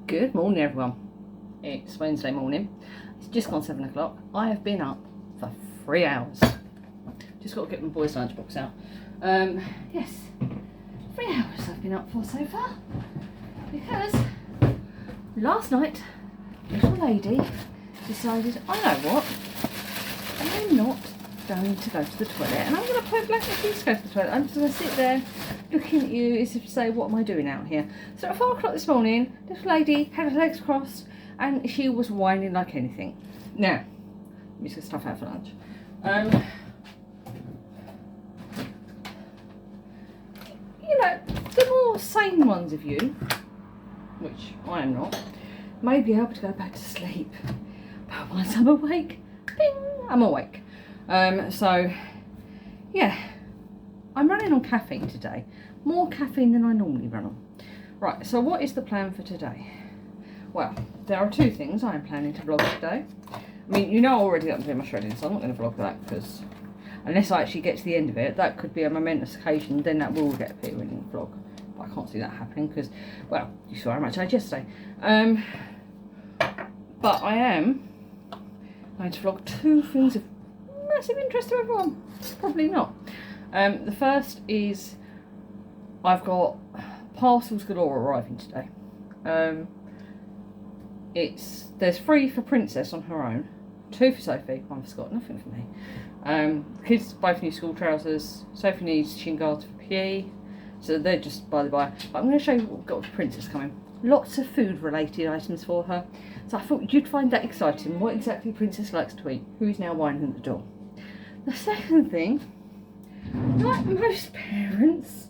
Good morning, everyone. It's Wednesday morning. It's just gone 7 o'clock. I have been up for 3 hours. Just got to get my boys' lunchbox out. Yes, 3 hours I've been up for so far. Because last night, little lady decided, I know what, I'm not going to go to the toilet, and I'm going to play blanket for you to go to the toilet. I'm just going to sit there looking at you as if to say, what am I doing out here? So at 4 o'clock this morning, little lady had her legs crossed and she was whining like anything. Now, let me just get stuff out for lunch. You know, the more sane ones of you, which I am not, may be able to go back to sleep. But once I'm awake, bing, I'm awake. So, yeah, I'm running on caffeine today. More caffeine than I normally run on. Right, so what is the plan for today? Well, there are 2 things I am planning to vlog today. I mean, you know already that I'm doing my shredding, so I'm not going to vlog that, because unless I actually get to the end of it, that could be a momentous occasion, then that will get appearing in the vlog. But I can't see that happening because, well, you saw how much I had yesterday. But I am going to vlog 2 things of massive interest to everyone. Probably not. The first is I've got parcels galore arriving today. There's 3 for Princess on her own, 2 for Sophie, 1 for Scott, nothing for me. Kids both need school trousers. Sophie needs shin guards for PE, so they're just by the by. But I'm going to show you what we've got with Princess coming. Lots of food related items for her. So I thought you'd find that exciting. What exactly Princess likes to eat. Who is now whining at the door. The second thing, like most parents,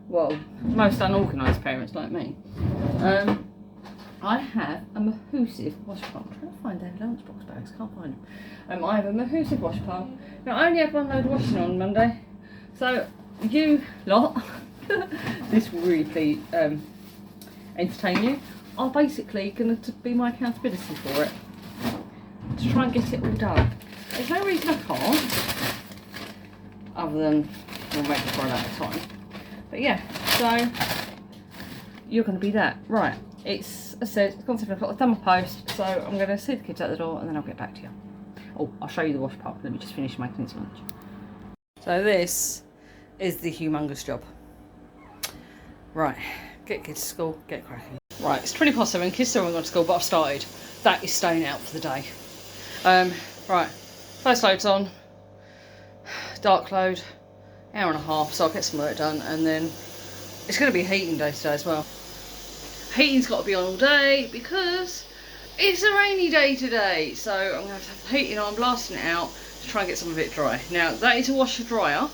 well, most unorganised parents like me, I have a Mahoosive wash pump. I'm trying to find their lunchbox bags, can't find them. I have a Mahoosive wash pump. Now I only have 1 load of washing on Monday, so you lot, this will really entertain you, are basically going to be my accountability for it, to try and get it all done. There's no reason I can't, other than we'll make it run out of time. But yeah, so you're going to be that. Right, as I said, it's gone 7 o'clock, I've done my post, so I'm going to see the kids out the door and then I'll get back to you. Oh, I'll show you the wash pump. Let me just finish making his lunch. So this is the humongous job. Right, get kids to school, get cracking. Right, it's 20 past 7, kids still haven't gone to school, but I've started. That is staying out for the day. Right, first load's on, dark load, hour and a half, so I'll get some work done, and then it's going to be a heating day today as well. Heating's got to be on all day because it's a rainy day today, so I'm going to have the heating on, blasting it out to try and get some of it dry. Now, that is a washer dryer,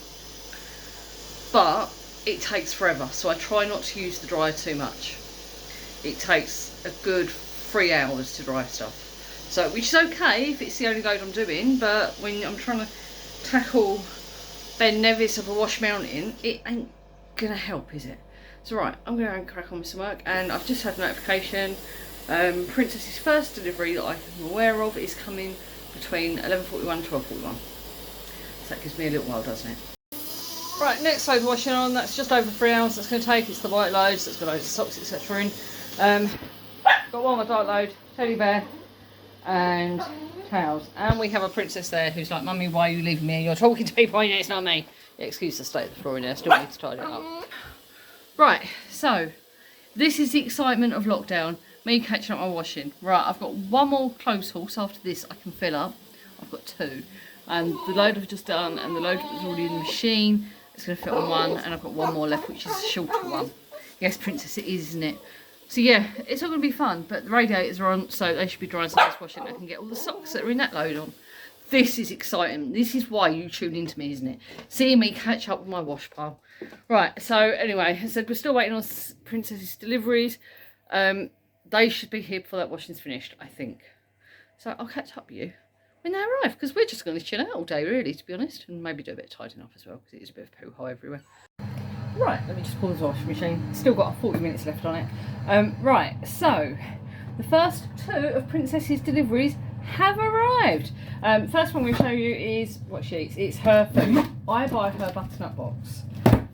but it takes forever, so I try not to use the dryer too much. It takes a good 3 hours to dry stuff, so which is okay if it's the only load I'm doing, but when I'm trying to tackle Ben Nevis of a Wash Mountain, it ain't gonna help, is it? So right, I'm gonna go and crack on with some work, and I've just had a notification. Princess's first delivery that I'm aware of is coming between 11:41 and 12:41. So that gives me a little while, doesn't it? Right, next load washing on, that's just over 3 hours that's going to take. It's the white loads, that's got loads of socks, etc. in. Got one more dark load, teddy bear, and towels. And we have a Princess there who's like, Mummy, why are you leaving me? You're talking to people, yeah, it's not me. Yeah, excuse the state of the floor in there, still need to tidy it up. Right, so this is the excitement of lockdown, me catching up my washing. Right, I've got 1 more clothes horse after this I can fill up. I've got 2. And the load I've just done and the load that was already in the machine, it's going to fit on 1, and I've got 1 more left, which is a shorter one. Yes, Princess, it is, isn't it? So yeah, it's all going to be fun, but the radiators are on, so they should be drying, so this washing I can get all the socks that are in that load on. This is exciting. This is why you tune into me, isn't it? Seeing me catch up with my wash pile. Right, so anyway, I said we're still waiting on Princess's deliveries. They should be here before that washing's finished, I think. So I'll catch up with you when they arrive, because we're just going to chill out all day, really, to be honest, and maybe do a bit of tidying up as well, because it is a bit of poo-ho everywhere. Right, let me just pause the washing machine. Still got 40 minutes left on it. Right, so the first 2 of Princess's deliveries have arrived. First one we'll show you is what she eats. It's her food. I buy her butternut box.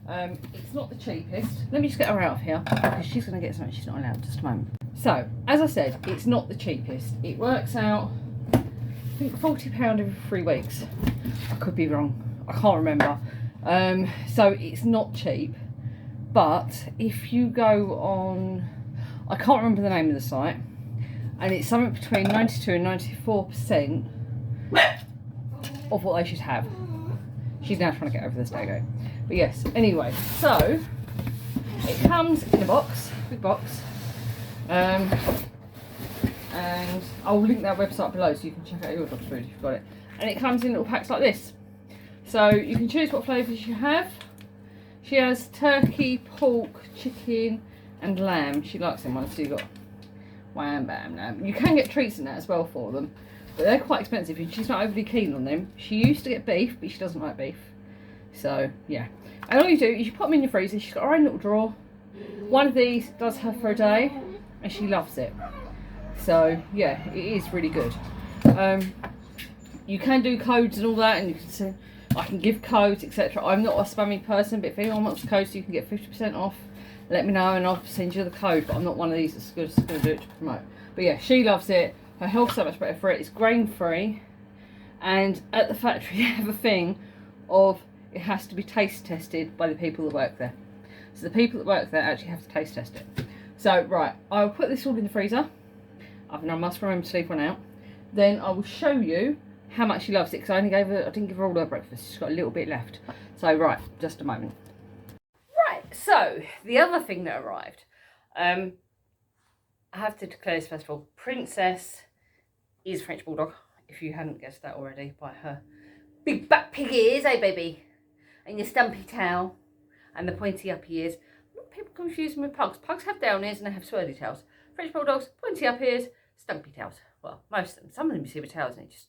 It's not the cheapest. Let me just get her out of here because she's going to get something she's not allowed. Just a moment. So, as I said, it's not the cheapest. It works out, I think, £40 every 3 weeks. I could be wrong. I can't remember. So it's not cheap. But if you go on, I can't remember the name of the site, and it's something between 92 and 94% of what they should have. She's now trying to get over this dago. But yes, anyway, so it comes in a box, big box. And I'll link that website below so you can check out your dog's food if you've got it. And it comes in little packs like this. So you can choose what flavours you have. She has turkey, pork, chicken and lamb. She likes them ones, so you've got wham bam lamb. You can get treats in that as well for them, but they're quite expensive and she's not overly keen on them. She used to get beef, but she doesn't like beef. So yeah. And all you do is you put them in your freezer. She's got her own little drawer. One of these does her for a day and she loves it. So yeah, it is really good. You can do codes and all that, and you can say, I can give codes, etc. I'm not a spammy person, but if anyone wants codes so you can get 50% off, let me know and I'll send you the code. But I'm not one of these that's going to do it to promote. But yeah, she loves it. Her health's so much better for it. It's grain free, and at the factory they have a thing of it has to be taste tested by the people that work there. So the people that work there actually have to taste test it. So right, I'll put this all in the freezer. I must remember to leave one out. Then I will show you how much she loves it, because I didn't give her all her breakfast. She's got a little bit left. So right, just a moment. Right, so the other thing that arrived, I have to declare this first of all, Princess is French Bulldog, if you hadn't guessed that already by her big back pig ears, eh baby? And your stumpy tail and the pointy up ears. People confuse them with pugs. Pugs have down ears and they have swirly tails. French Bulldogs, pointy up ears, stumpy tails. Well, most of them. Some of them you see with tails and it just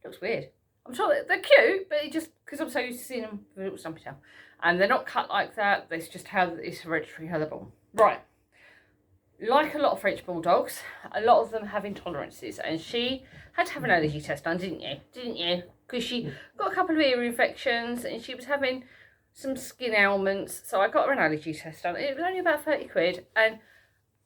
looks weird. I'm sure they're cute, but it just, because I'm so used to seeing them with a little stumpy tail. And they're not cut like that. It's just how it's hereditary, how they're born. Right. Like a lot of French Bulldogs, a lot of them have intolerances. And she had to have an allergy test done, didn't you? Didn't you? Because she got a couple of ear infections and she was having some skin ailments. So I got her an allergy test done. It was only about 30 quid. And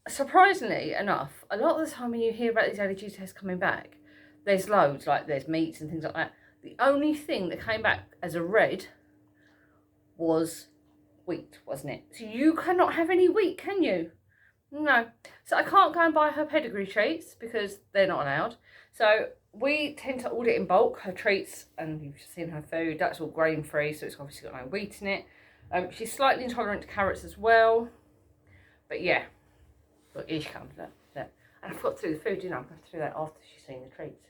surprisingly enough, a lot of the time when you hear about these allergy tests coming back, there's loads, like there's meats and things like that. The only thing that came back as a red was wheat, wasn't it? So you cannot have any wheat, can you? No. So I can't go and buy her pedigree treats because they're not allowed. So we tend to order in bulk, her treats, and you've seen her food. That's all grain free, so it's obviously got no wheat in it. She's slightly intolerant to carrots as well. But yeah. Look, here she comes, look. And I forgot to do the food, didn't I? I'm going to have to do that after she's seen the treats.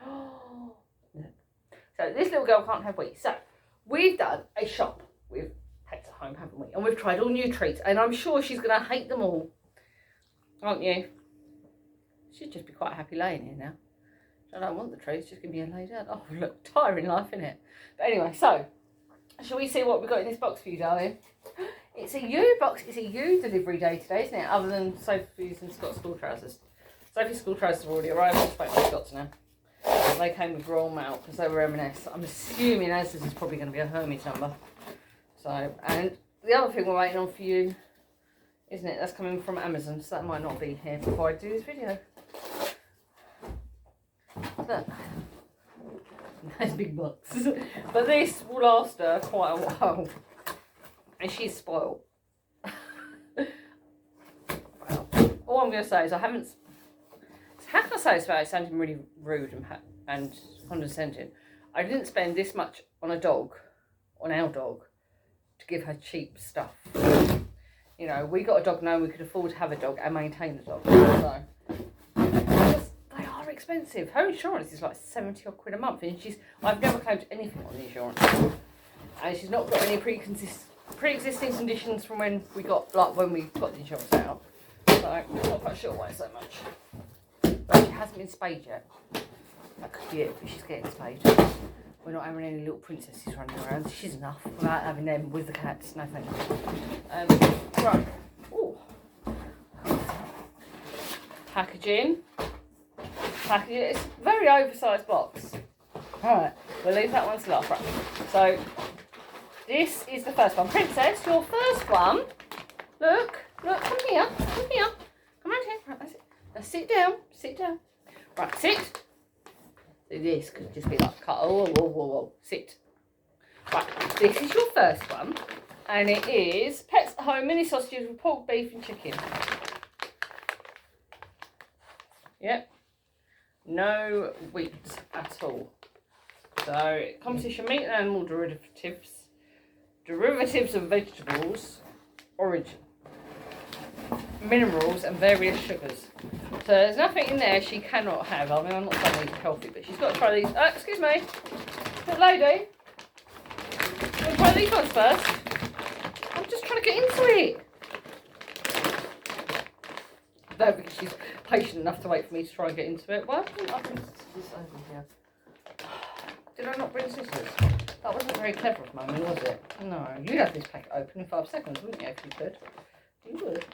Oh, look. So this little girl can't have wheat. So we've done a shop with pets at home, haven't we? And we've tried all new treats, and I'm sure she's going to hate them all. Aren't you? She'd just be quite happy laying here now. I don't want the treats, just going to be laid down. Oh, look, tiring life, isn't it? But anyway, so shall we see what we've got in this box for you, darling? It's a U box. It's a U delivery day today, isn't it? Other than Sophie's and Scott's school trousers. Sophie's school trousers have already arrived. I'll just wait for Scott's now. They came with Royal Mail because they were M&S. I'm assuming as this is probably going to be a Hermes number. So, and the other thing we're waiting on for you, isn't it? That's coming from Amazon, so that might not be here before I do this video. But, nice big box. But this will last her quite a while. And she's spoiled. Well, all I'm going to say is I haven't... How can I say this without sounding really rude and condescending? I didn't spend this much on a dog, on our dog, to give her cheap stuff. You know, we got a dog knowing we could afford to have a dog and maintain the dog. So, because they are expensive. Her insurance is like 70 odd quid a month, and I've never claimed anything on the insurance. And she's not got any pre-existing conditions from when we got the insurance out. So I'm not quite sure why so much. But she hasn't been spayed yet. That could be it, but she's getting spayed. We're not having any little princesses running around. She's enough without having them with the cats. No thank you. Right. Ooh. Packaging. It's a very oversized box. Alright, we'll leave that one to last. Right. So this is the first one. Princess, your first one. Look, come here. Come around here. Right, that's it. Now sit down. Right, sit. This could just be like cut. Whoa. Sit. Right, this is your first one. And it is Pets at Home mini sausages with pork, beef and chicken. Yep. No wheat at all. So, composition meat and animal derivatives of vegetables, origin, minerals and various sugars. So there's nothing in there she cannot have. I mean, I'm not saying these are healthy, but she's got to try these. Excuse me, little lady. You want to try these ones first? I'm just trying to get into it. I don't think she's patient enough to wait for me to try and get into it. Why didn't I bring this over here? Did I not bring scissors? That wasn't very clever of Mummy, was it? No, you'd have this packet open in 5 seconds, wouldn't you, if you could? You would.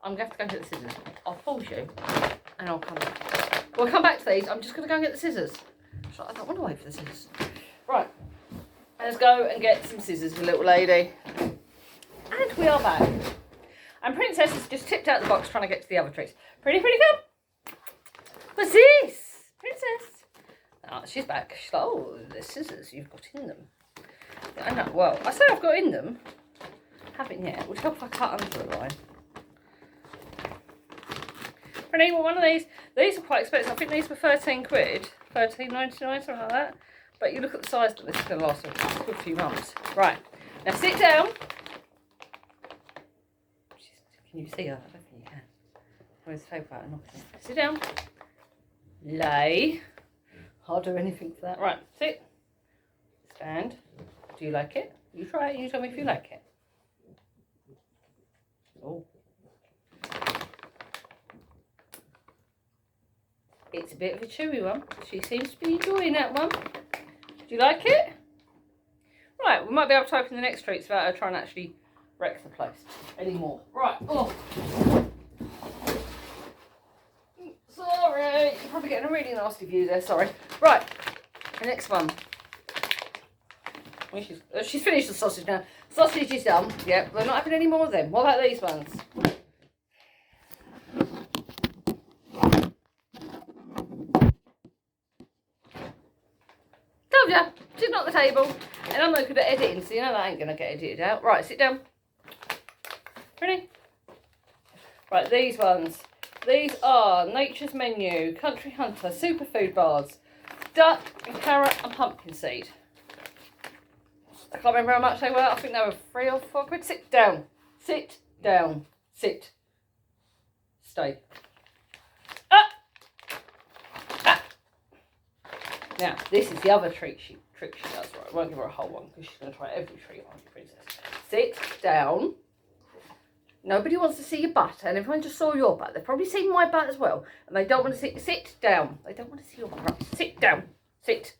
I'm going to have to go and get the scissors. I'll pause you and I'll come back. We'll come back to these. I'm just going to go and get the scissors. So I don't want to wait for the scissors. Right. Let's go and get some scissors for little lady. And we are back. And Princess has just tipped out the box trying to get to the other treats. Pretty, come. What's this? Princess. Oh, she's back. She's like, oh, the scissors you've got in them. Yeah, I know. Well, I say I've got in them. Haven't yet. Would help if I cut under the line. Renee, well, one of these. These are quite expensive. I think these were 13 quid. 13.99, something like that. But you look at the size that this is going to last a good few months. Right. Now sit down. Can you see her? I don't think you can. Where's the favourite button? Sit down. Lay. I'll do anything for that. Right, sit. Stand. Do you like it? You try it and you tell me if you like it. Oh. It's a bit of a chewy one. She seems to be enjoying that one. Do you like it? Right, we might be able to open the next treats without her trying to actually wreck the place anymore. Right, oh. Sorry, you're probably getting a really nasty view there, sorry. Right, the next one. Well, she's finished the sausage now. Sausage is done. Yep, we're not having any more of them. What about these ones? Told ya, she's not at the table. And I'm not good at editing, so you know that ain't going to get edited out. Right, sit down. Ready? Right, these ones. These are Nature's Menu, Country Hunter, Superfood Bars, duck and carrot and pumpkin seed. I can't remember how much they were. I think they were 3 or 4 quid. Sit down. Sit down. Sit. Stay. Up. Up. Now, this is the other trick she does. Right, I won't give her a whole one because she's going to try every treat on you, Princess. Sit down. Nobody wants to see your butt, and everyone just saw your butt. They've probably seen my butt as well, and they don't want to sit down. They don't want to see your butt. Right, sit down. Sit.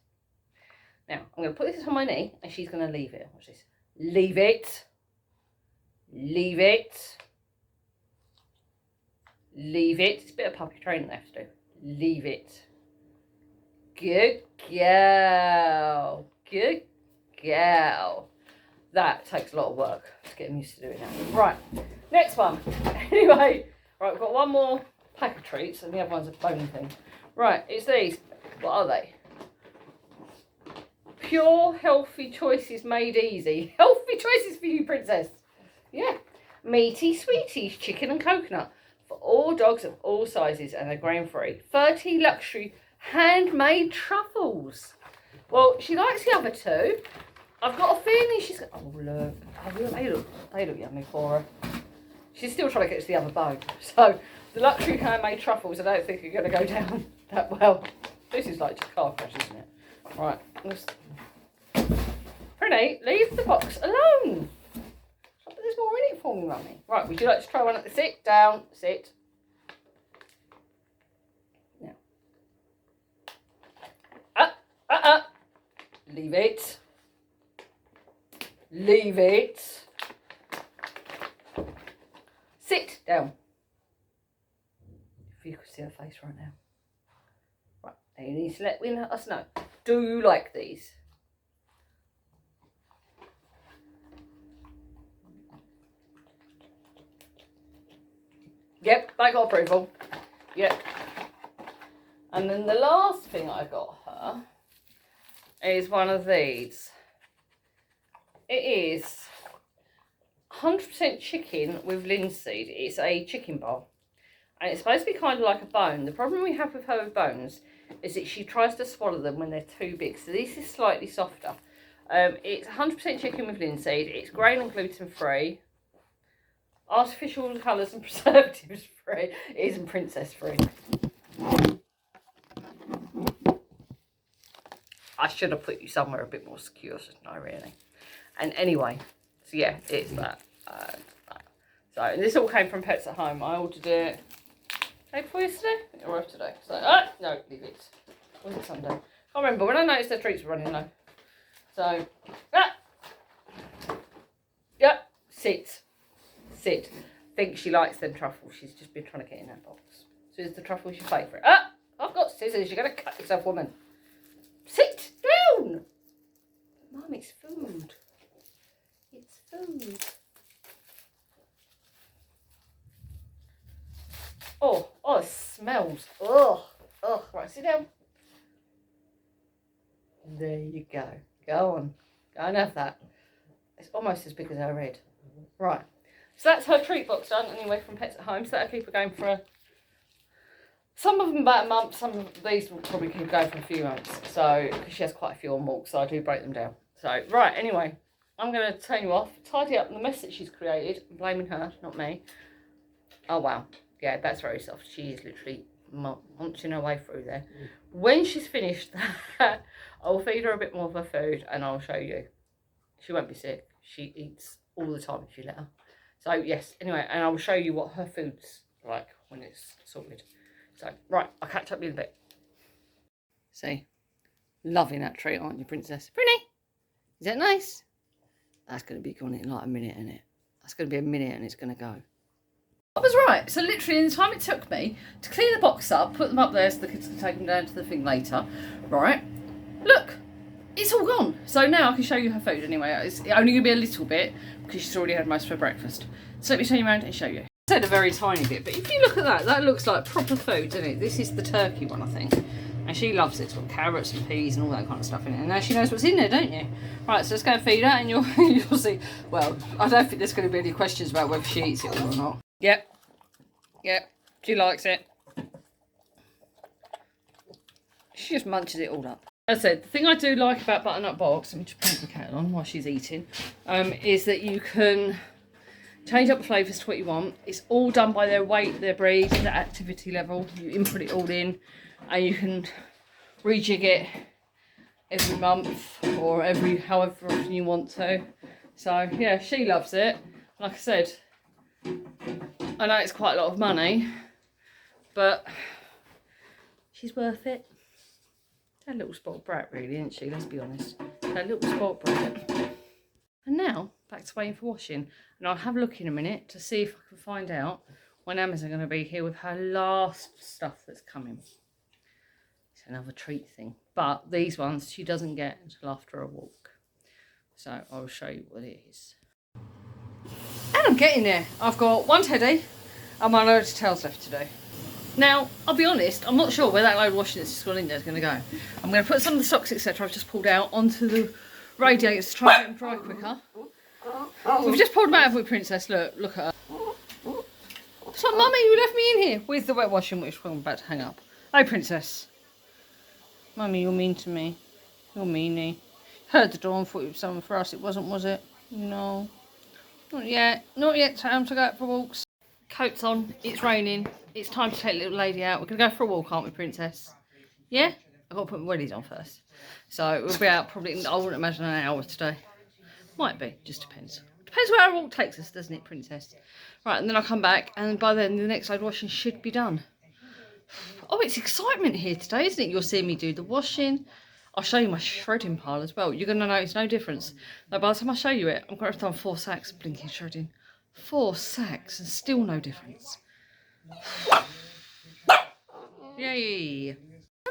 Now, I'm going to put this on my knee, and she's going to leave it. Watch this. Leave it. Leave it. Leave it. It's a bit of puppy training they have to do. Leave it. Good girl. Good girl. That takes a lot of work to get them used to doing that. Right, next one. Anyway, right, we've got one more pack of treats, and the other one's a bone thing. Right, it's these. What are they? Pure healthy choices made easy. Healthy choices for you, Princess. Yeah. Meaty sweeties, chicken and coconut for all dogs of all sizes, and they're grain-free. 30 luxury handmade truffles. Well, she likes the other two. I've got a feeling she's going, oh look, they look yummy for her. She's still trying to get to the other bone. So the luxury handmade truffles I don't think are going to go down that well. This is like just car crash, isn't it? Right. Renee, leave the box alone. But there's more in it for me, Mummy. Right, would you like to try one at the sit? Down, sit. Now. Leave it. Leave it. Sit down. If you could see her face right now. Right, now you need to let us know. Do you like these? Yep, they got approval. Yep. And then the last thing I got her is one of these. It is 100% chicken with linseed. It's a chicken bar. And it's supposed to be kind of like a bone. The problem we have with her with bones is that she tries to swallow them when they're too big. So this is slightly softer. It's 100% chicken with linseed. It's grain and gluten free. Artificial colours and preservatives free. It isn't princess free. I should have put you somewhere a bit more secure, shouldn't I, really? And anyway, so yeah, it's that. So, and this all came from Pets at Home. I ordered it day before yesterday. It arrived today. So, no, leave it. Was it Sunday? Can't remember. When I noticed their treats were running low. So, yeah, sit. I think she likes them truffles. She's just been trying to get in that box. So is the truffles your favourite? I've got scissors. You're going to cut yourself, woman. Sit down. Mum, it's food. It's food. Oh, it smells. Oh, right, sit down. There you go. Go on. Go and have that. It's almost as big as our head. Right. So that's her treat box done anyway from Pets at Home. So that'll keep her going for some of them about a month. Some of these will probably keep going for a few months. So, because she has quite a few on walk, so I do break them down. So, right, anyway, I'm going to turn you off, tidy up the mess that she's created. I'm blaming her, not me. Oh, wow. Yeah, that's very soft. She is literally munching her way through there. When she's finished that, I'll feed her a bit more of her food and I'll show you. She won't be sick. She eats all the time if you let her. So, yes, anyway, and I'll show you what her food's like when it's sorted. So, right, I'll catch up with you in a bit. See, loving that treat, aren't you, Princess? Pretty? Is that nice? That's going to be gone in like a minute, isn't it? That's going to be a minute and it's going to go. I was right. So literally in the time it took me to clean the box up, put them up there so the kids can take them down to the thing later, right? Look, it's all gone. So now I can show you her food anyway. It's only going to be a little bit because she's already had most of her breakfast. So let me turn you around and show you. I said a very tiny bit, but if you look at that, that looks like proper food, doesn't it? This is the turkey one, I think. And she loves it. It's got carrots and peas and all that kind of stuff in it. And now she knows what's in there, don't you? Right, so let's go and feed her and you'll see. Well, I don't think there's going to be any questions about whether she eats it all or not. Yep, she likes it. She just munches it all up. As I said, the thing I do like about Butternut Box, let me just put the kettle on while she's eating, is that you can change up the flavours to what you want. It's all done by their weight, their breed, their activity level. You input it all in and you can rejig it every month or however often you want to. So yeah, she loves it. Like I said, I know it's quite a lot of money, but she's worth it. She's a little spoiled brat really, isn't she? Let's be honest. She's a little spoiled brat. And now, back to waiting for washing. And I'll have a look in a minute to see if I can find out when Amazon are going to be here with her last stuff that's coming. It's another treat thing. But these ones she doesn't get until after a walk. So I'll show you what it is. And I'm getting there. I've got one teddy and one load of tails left to do. Now, I'll be honest, I'm not sure where that load of washing that's just gone in there is going to go. I'm going to put some of the socks, etc. I've just pulled out onto the radiators to try and get them dry quicker. We've just pulled them out, haven't we, Princess? Look at her. So, Mummy, you left me in here with the wet washing, which I'm about to hang up. Hey, Princess. Mummy, you're mean to me. You're meanie. Heard the door and thought it was something for us. It wasn't, was it? No. Not yet. Not yet. Time to go out for walks. Coat's on. It's raining. It's time to take the little lady out. We're going to go for a walk, aren't we, Princess? Yeah? I've got to put my wellies on first. So we'll be out probably, I wouldn't imagine an hour today. Might be. Just depends. Depends where our walk takes us, doesn't it, Princess? Right, and then I'll come back. And by then, the next load of washing should be done. Oh, it's excitement here today, isn't it? You'll see me do the washing. I'll show you my shredding pile as well. You're going to notice no difference. Though by the time I show you it, I'm going to have done 4 sacks of blinking shredding. 4 sacks and still no difference. Yay.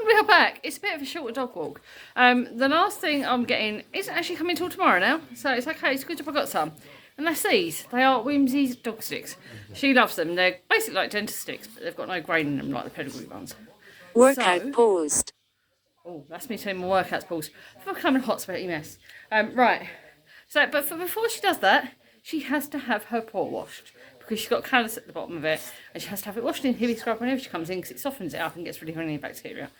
We are back. It's a bit of a shorter dog walk. The last thing I'm getting isn't actually coming till tomorrow now. So it's okay. It's good if I got some. And that's these. They are Whimsy's dog sticks. She loves them. They're basically like dentist sticks, but they've got no grain in them like the pedigree ones. Workout paused. Oh, that's me saying my workout's paused. I'm becoming a hot sweaty mess. Right. So, but before she does that, she has to have her paw washed because she's got callus at the bottom of it, and she has to have it washed in heavy scrub whenever she comes in because it softens it up and gets rid of any bacteria.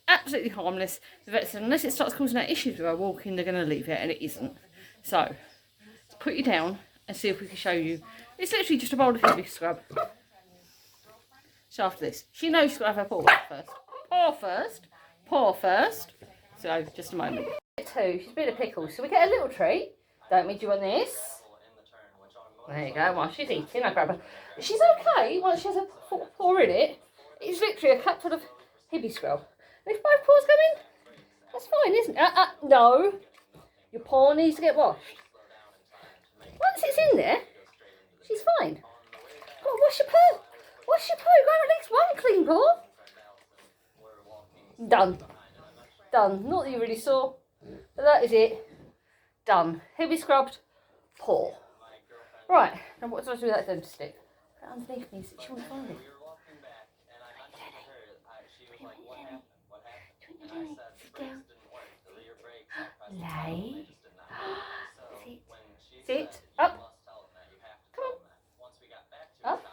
Absolutely harmless. The vet said unless it starts causing her issues with her walking, they're going to leave it, and it isn't. So, let's put you down and see if we can show you. It's literally just a bowl of heavy scrub. So after this, she knows she's got to have her paw washed first. Paw first. Paw first. So, just a moment. Two, she's been a pickle, so we get a little treat. Don't we do on this? There you go, while she's eating, I grab her. She's okay once she has a paw in it. It's literally a cup full of hippie scrub. And if both paws go in, that's fine, isn't it? No. Your paw needs to get washed. Once it's in there, she's fine. Go on, wash your paw. Wash your paw. You've got at least one clean paw. Done. Done. Not that you really saw, but that is it. Done. Heavy scrubbed paw. Right, now what do I do with that dentist stick? Put it underneath me so she won't find it. Sit down. Lay. Sit. Sit. Up. Come on. Up.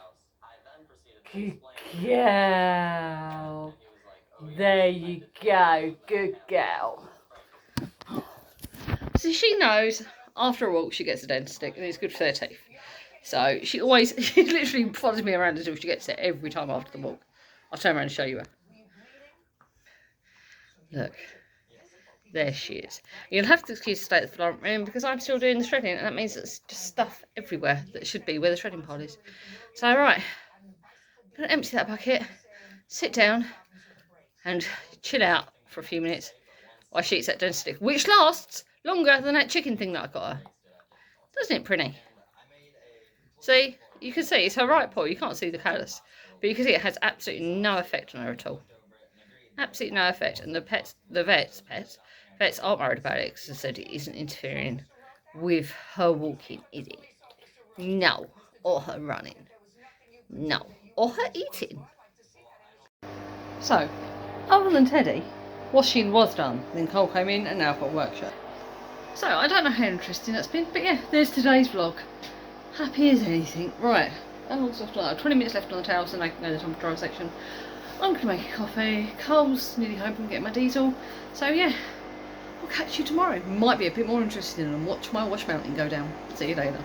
Good girl. There you go. Good girl. So she knows after a walk she gets a dentist stick and it's good for their teeth. So she literally follows me around until she gets it every time after the walk. I'll turn around and show you her. Look. There she is. You'll have to excuse the state of the front room because I'm still doing the shredding and that means there's just stuff everywhere that should be where the shredding pile is. So right, I'm going to empty that bucket, sit down and chill out for a few minutes while she eats that dentist stick, which lasts longer than that chicken thing that I got her. Doesn't it, Prinny? See? You can see it's her right paw. You can't see the callus. But you can see it has absolutely no effect on her at all. Absolutely no effect. And the vets aren't worried about it because they said it isn't interfering with her walking, is it? No. Or her running. No. Or her eating. So, other than Teddy, washing was done. Then Cole came in and now I've got a work shirt. So, I don't know how interesting that's been, but yeah, there's today's vlog. Happy as anything. Right, and also 20 minutes left on the towels and I can go to the control section. I'm going to make a coffee. Cole's nearly home from getting my diesel. So yeah, I'll catch you tomorrow. Might be a bit more interesting and watch my wash mountain go down. See you later.